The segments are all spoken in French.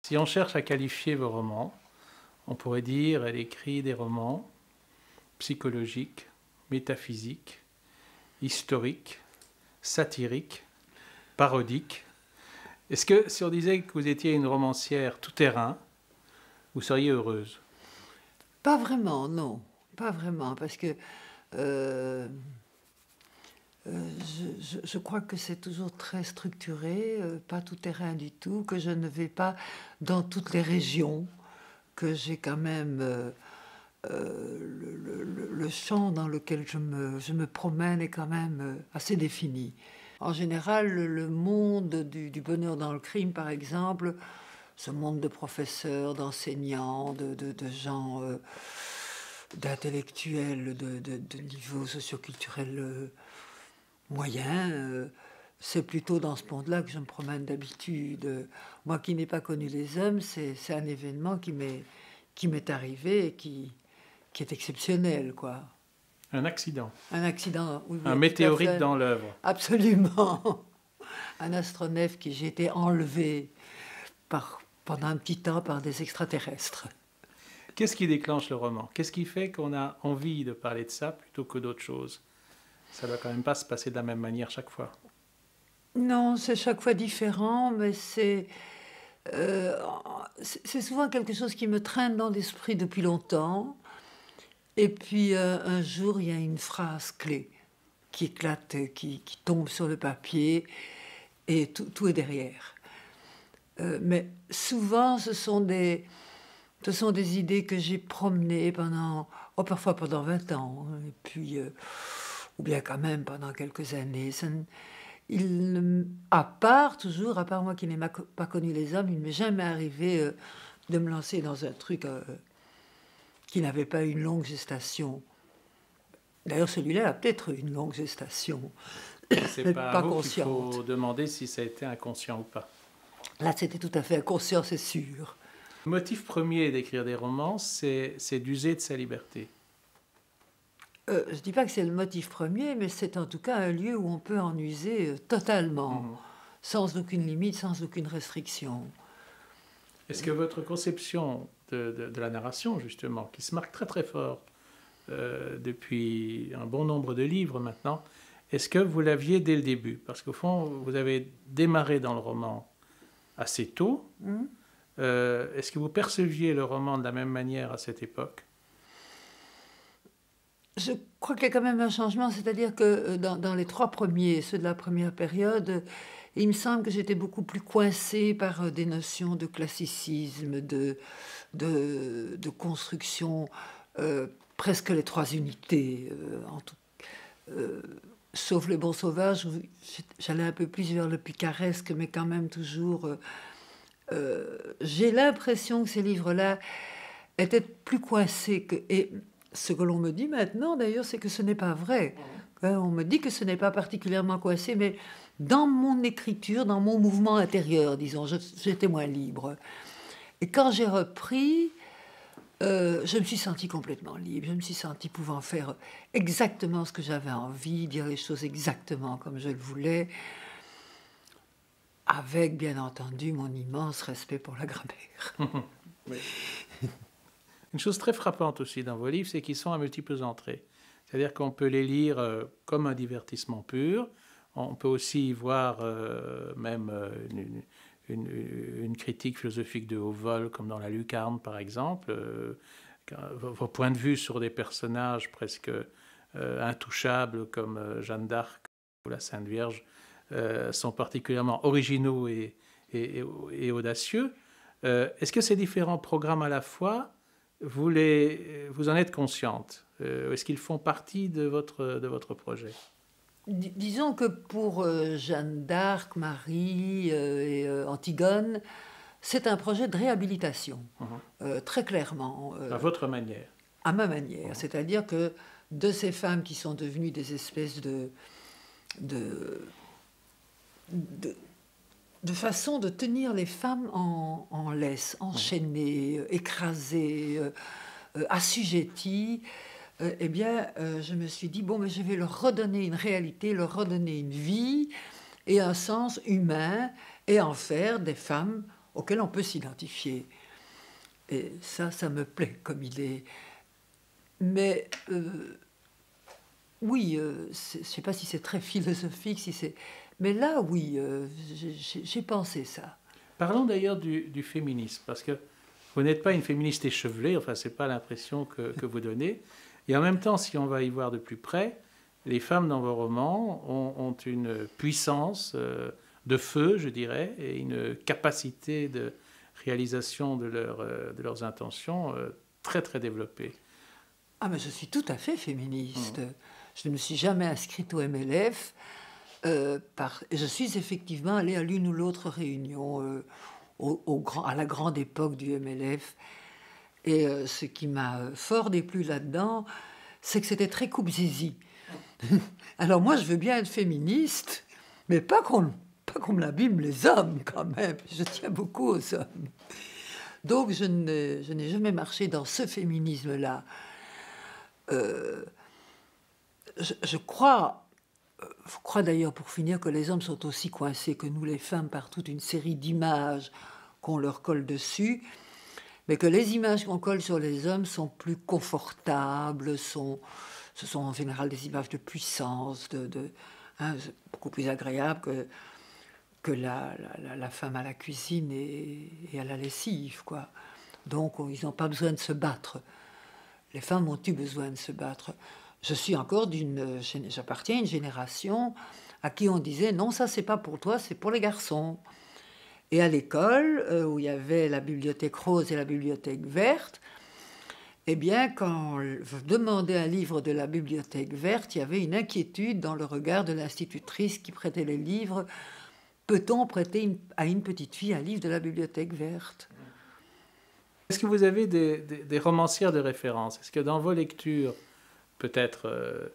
Si on cherche à qualifier vos romans, on pourrait dire elle écrit des romans psychologiques, métaphysiques, historiques, satiriques, parodiques. Est-ce que si on disait que vous étiez une romancière tout-terrain, vous seriez heureuse? Pas vraiment, non. Pas vraiment, parce que je crois que c'est toujours très structuré, pas tout terrain du tout, que je ne vais pas dans toutes les régions, que j'ai quand même le champ dans lequel je me promène est quand même assez défini. En général, le monde du bonheur dans le crime, par exemple, ce monde de professeurs, d'enseignants, de gens, d'intellectuels de niveau socioculturel moyen, c'est plutôt dans ce monde-là que je me promène d'habitude. Moi qui n'ai pas connu les hommes, c'est un événement qui m'est arrivé et qui est exceptionnel, quoi. Un accident. Un accident, oui, Un tout météorite à fait. dans l'œuvre. Absolument. Un astronef qui j'ai été enlevé pendant un petit temps par des extraterrestres. Qu'est-ce qui déclenche le roman? Qu'est-ce qui fait qu'on a envie de parler de ça plutôt que d'autres choses? Ça ne doit quand même pas se passer de la même manière chaque fois. Non, c'est chaque fois différent, mais euh, c'est souvent quelque chose qui me traîne dans l'esprit depuis longtemps. Et puis un jour, il y a une phrase clé qui éclate, qui tombe sur le papier, et tout est derrière. Mais souvent, ce sont des idées que j'ai promenées parfois pendant 20 ans, hein, et puis, ou bien quand même pendant quelques années. À part moi qui n'ai pas connu les hommes, il ne m'est jamais arrivé de me lancer dans un truc qui n'avait pas une longue gestation. D'ailleurs, celui-là a peut-être une longue gestation. C'est pas à vous qu'il consciente. faut demander si ça a été inconscient ou pas. Là, c'était tout à fait inconscient, c'est sûr. Le motif premier d'écrire des romans, c'est d'user de sa liberté. Je ne dis pas que c'est le motif premier, mais c'est en tout cas un lieu où on peut en user totalement, sans aucune limite, sans aucune restriction. Est-ce que votre conception de la narration, justement, qui se marque très très fort depuis un bon nombre de livres maintenant, est-ce que vous l'aviez dès le début? Parce qu'au fond, vous avez démarré dans le roman assez tôt. Est-ce que vous perceviez le roman de la même manière à cette époque? Je crois qu'il y a quand même un changement, c'est-à-dire que dans les 3 premiers, ceux de la première période, il me semble que j'étais beaucoup plus coincée par des notions de classicisme, de construction, presque les 3 unités, en tout, sauf Les Bons Sauvages, où j'allais un peu plus vers le picaresque, mais quand même toujours... j'ai l'impression que ces livres-là étaient plus coincés que... Et ce que l'on me dit maintenant, d'ailleurs, c'est que ce n'est pas vrai. On me dit que ce n'est pas particulièrement coincé, mais dans mon écriture, dans mon mouvement intérieur, disons, j'étais moins libre. Et quand j'ai repris, je me suis sentie complètement libre. Je me suis sentie pouvant faire exactement ce que j'avais envie, dire les choses exactement comme je le voulais, avec, bien entendu, mon immense respect pour la grammaire. Oui. Une chose très frappante aussi dans vos livres, c'est qu'ils sont à multiples entrées. C'est-à-dire qu'on peut les lire comme un divertissement pur. On peut aussi y voir même une critique philosophique de haut vol, comme dans La Lucarne, par exemple. Vos points de vue sur des personnages presque intouchables, comme Jeanne d'Arc ou la Sainte Vierge, sont particulièrement originaux et audacieux. Est-ce que ces différents programmes à la fois, vous en êtes consciente? Est-ce qu'ils font partie de votre projet? Disons que pour Jeanne d'Arc, Marie et Antigone, c'est un projet de réhabilitation, très clairement. À votre manière. À ma manière. C'est-à-dire que de ces femmes qui sont devenues des espèces de façon de tenir les femmes en laisse, enchaînées, écrasées, assujetties, eh bien, je me suis dit, bon, mais je vais leur redonner une réalité, leur redonner une vie et un sens humain, et en faire des femmes auquel on peut s'identifier. Et ça me plaît comme idée. Mais oui, je ne sais pas si c'est très philosophique, si c'est... Mais là, oui, j'ai pensé ça. Parlons d'ailleurs du féminisme, parce que vous n'êtes pas une féministe échevelée, enfin, ce n'est pas l'impression que vous donnez. Et en même temps, si on va y voir de plus près, les femmes dans vos romans ont une puissance de feu, je dirais, et une capacité de réalisation de leurs intentions très, très développée. Ah, mais je suis tout à fait féministe. Je ne me suis jamais inscrite au MLF. Je suis effectivement allée à l'une ou l'autre réunion à la grande époque du MLF. Et ce qui m'a fort déplu là-dedans, c'est que c'était très coupe-zizi. Alors moi, je veux bien être féministe, mais pas qu'on me l'abîme les hommes, quand même. Je tiens beaucoup aux hommes. Donc je n'ai jamais marché dans ce féminisme-là. Je crois d'ailleurs, pour finir, que les hommes sont aussi coincés que nous, les femmes, par toute une série d'images qu'on leur colle dessus, mais que les images qu'on colle sur les hommes sont plus confortables, ce sont en général des images de puissance, c'est beaucoup plus agréable que la femme à la cuisine et à la lessive, quoi. Donc, ils n'ont pas besoin de se battre. Les femmes ont eu besoin de se battre. J'appartiens à une génération à qui on disait non, ça c'est pas pour toi, c'est pour les garçons. Et à l'école, où il y avait la bibliothèque rose et la bibliothèque verte, eh bien, quand on demandait un livre de la bibliothèque verte, il y avait une inquiétude dans le regard de l'institutrice qui prêtait les livres. Peut-on prêter à une petite fille un livre de la bibliothèque verte? Est-ce que vous avez des romancières de référence? Est-ce que dans vos lectures, peut-être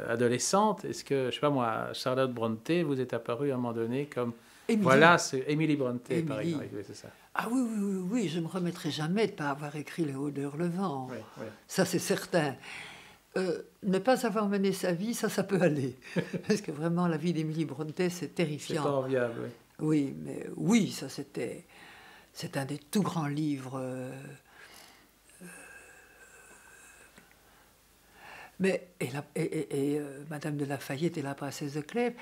adolescentes, est-ce que, je ne sais pas moi, Charlotte Brontë vous est apparue à un moment donné comme... Émilie. Voilà, c'est Émilie Brontë, par exemple. Oui, c'est ça. Ah oui, je ne me remettrai jamais de ne pas avoir écrit Les Hauts de Hurlevent. Oui. Ça, c'est certain. Ne pas avoir mené sa vie, ça peut aller. Parce que vraiment, la vie d'Émilie Brontë, c'est terrifiant. C'est pas enviable, oui. Oui, mais oui, ça, c'est un des tout grands livres. Mais, Madame de Lafayette et la princesse de Clèves.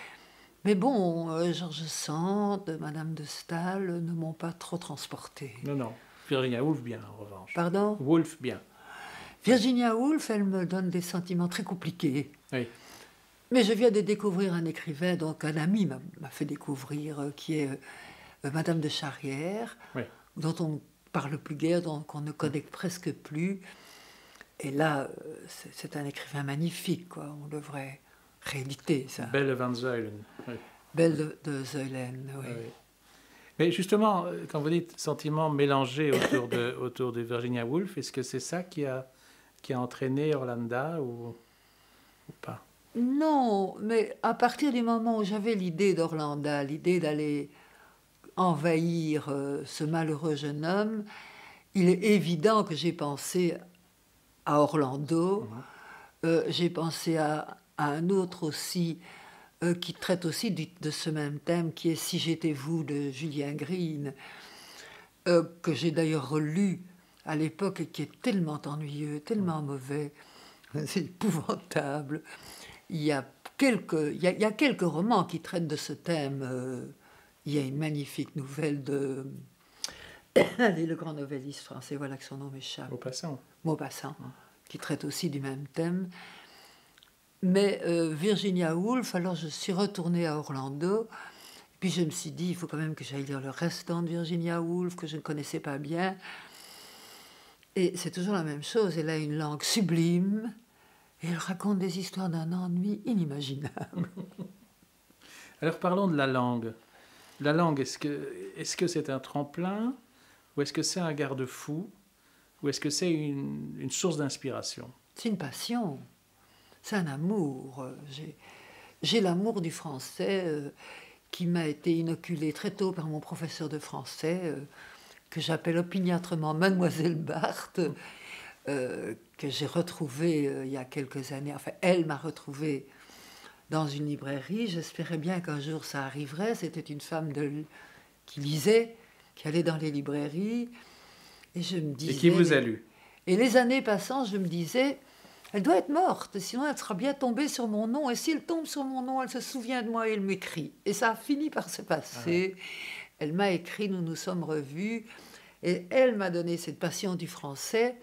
Mais bon, George Sand, Madame de Staël ne m'ont pas trop transporté. Non. Virginia Woolf, bien, en revanche. Pardon? Woolf, bien. Virginia Woolf, elle me donne des sentiments très compliqués. Oui. Mais je viens de découvrir un écrivain, donc un ami m'a fait découvrir, qui est Madame de Charrière, Oui. dont on ne parle plus guère, qu'on ne connaît presque plus. Et là, c'est un écrivain magnifique, quoi. On devrait rééditer ça. Belle van Zuylen. Oui. Belle de Zuylen, oui. Mais justement, quand vous dites sentiments mélangés autour de Virginia Woolf, est-ce que c'est ça qui a entraîné Orlanda ou pas? Non, mais à partir du moment où j'avais l'idée d'Orlanda, l'idée d'aller envahir ce malheureux jeune homme, il est évident que j'ai pensé à Orlando, j'ai pensé à un autre aussi, qui traite aussi de ce même thème, qui est Si j'étais vous de Julien Green, que j'ai d'ailleurs relu à l'époque et qui est tellement ennuyeux, tellement mauvais, c'est épouvantable. Il y a quelques romans qui traitent de ce thème. Il y a une magnifique nouvelle de... Allez, le grand novelliste français, voilà que son nom m'échappe. Maupassant, qui traite aussi du même thème. Mais Virginia Woolf, alors je suis retournée à Orlando, puis je me suis dit, il faut quand même que j'aille lire le restant de Virginia Woolf, que je ne connaissais pas bien. Et c'est toujours la même chose, elle a une langue sublime, et elle raconte des histoires d'un ennui inimaginable. Alors parlons de la langue. La langue, est-ce que c'est un tremplin, ou est-ce que c'est un garde-fou, ou est-ce que c'est une source d'inspiration? C'est une passion, c'est un amour. J'ai l'amour du français qui m'a été inoculé très tôt par mon professeur de français, que j'appelle opiniâtrement Mademoiselle Barthes, que j'ai retrouvée il y a quelques années. Enfin, elle m'a retrouvée dans une librairie. J'espérais bien qu'un jour ça arriverait. C'était une femme qui lisait qui allait dans les librairies. Et je me disais... Et qui vous a lu? Et les années passant, je me disais, elle doit être morte, sinon elle sera bien tombée sur mon nom. Et s'il tombe sur mon nom, elle se souvient de moi et elle m'écrit. Et ça a fini par se passer. Elle m'a écrit, nous nous sommes revus. Et elle m'a donné cette passion du français,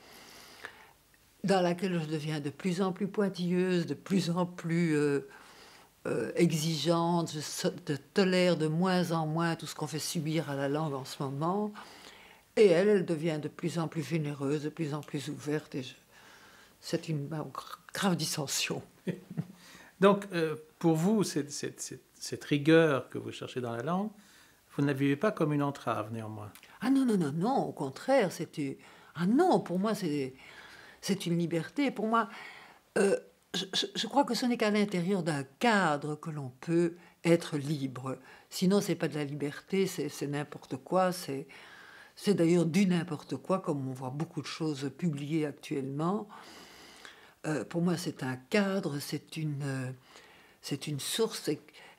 dans laquelle je deviens de plus en plus pointilleuse, de plus en plus exigeante. Je tolère de moins en moins tout ce qu'on fait subir à la langue en ce moment. Et elle devient de plus en plus généreuse, de plus en plus ouverte. Et c'est une grave dissension. Donc, pour vous, cette rigueur que vous cherchez dans la langue, vous ne la vivez pas comme une entrave, néanmoins? Ah non, non, non, non, au contraire, c'était... Ah non, pour moi, c'est une liberté. Pour moi, je crois que ce n'est qu'à l'intérieur d'un cadre que l'on peut être libre. Sinon, c'est pas de la liberté, c'est n'importe quoi. C'est d'ailleurs du n'importe quoi, comme on voit beaucoup de choses publiées actuellement. Pour moi, c'est un cadre, c'est une source.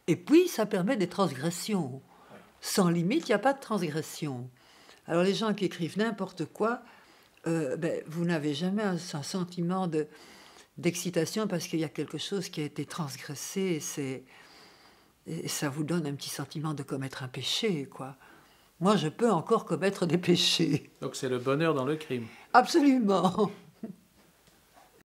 Et puis, ça permet des transgressions. Sans limite, il n'y a pas de transgression. Alors, les gens qui écrivent n'importe quoi, vous n'avez jamais un sentiment d'excitation parce qu'il y a quelque chose qui a été transgressé et ça vous donne un petit sentiment de commettre un péché, quoi. Moi, je peux encore commettre des péchés. Donc c'est le bonheur dans le crime. Absolument.